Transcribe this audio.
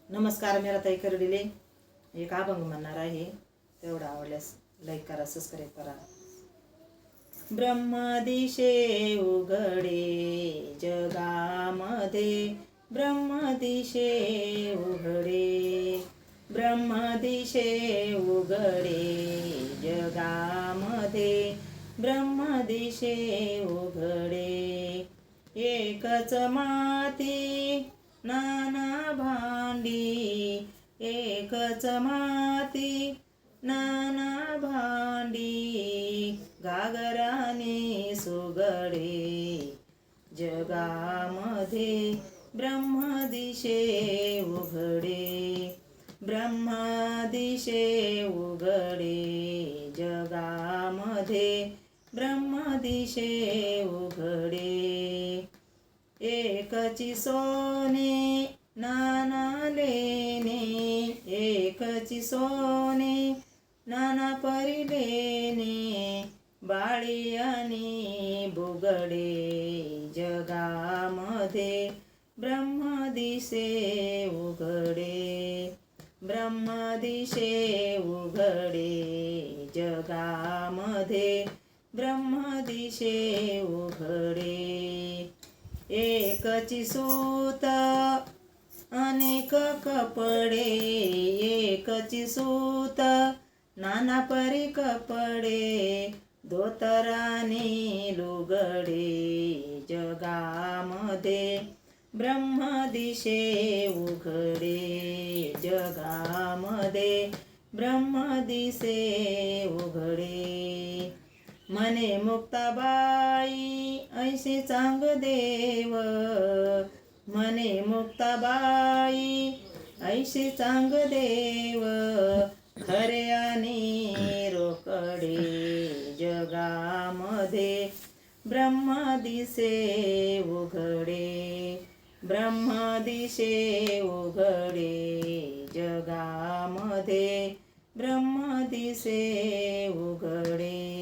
नमस्कार, मेरा ताई करडिले एक अभंग म्हणणार आहे. तेवढा आवडल्यास लाईक करा, सबस्क्राईब करा. ब्रह्मदिशे उघडे जगामध्ये, ब्रह्मदिशे उघडे, ब्रह्मदिशे उघडे जगामध्ये, ब्रह्मदिशे उघडे. एकच माती नाना भांडी, एकच माती नाना भांडी, घागराने सुगडे जगामध्ये, ब्रह्मदिशे उघडे, ब्रह्मदिशे उघडे जगामध्ये, ब्रह्मदिशे उघडे. एकची सोने नाना लेणे, एकची सोने नाना परी लेणे, बाळी आणि बुगडे जगामध्ये, ब्रह्मदिशे उघडे, ब्रह्मदिशे उघडे जगामध्ये, ब्रह्मदिशे उघडे. एकची सूत अनेक कपडे, एकची सूत नाना परी कपडे, धोतराने लुगडे जगामध्ये, ब्रह्मदिशे उघडे जगामध्ये, ब्रह्मदिशे उघडे. म्हणे मुक्ताबाई ऐसे चांग देव, म्हणे मुक्ताबाई ऐसे चांग देव, खरे आणि रोकडे जगामध्ये, ब्रह्मदिशे उघडे, ब्रह्मदिशे उघडे जगामध्ये, ब्रह्मदिशे उघडे.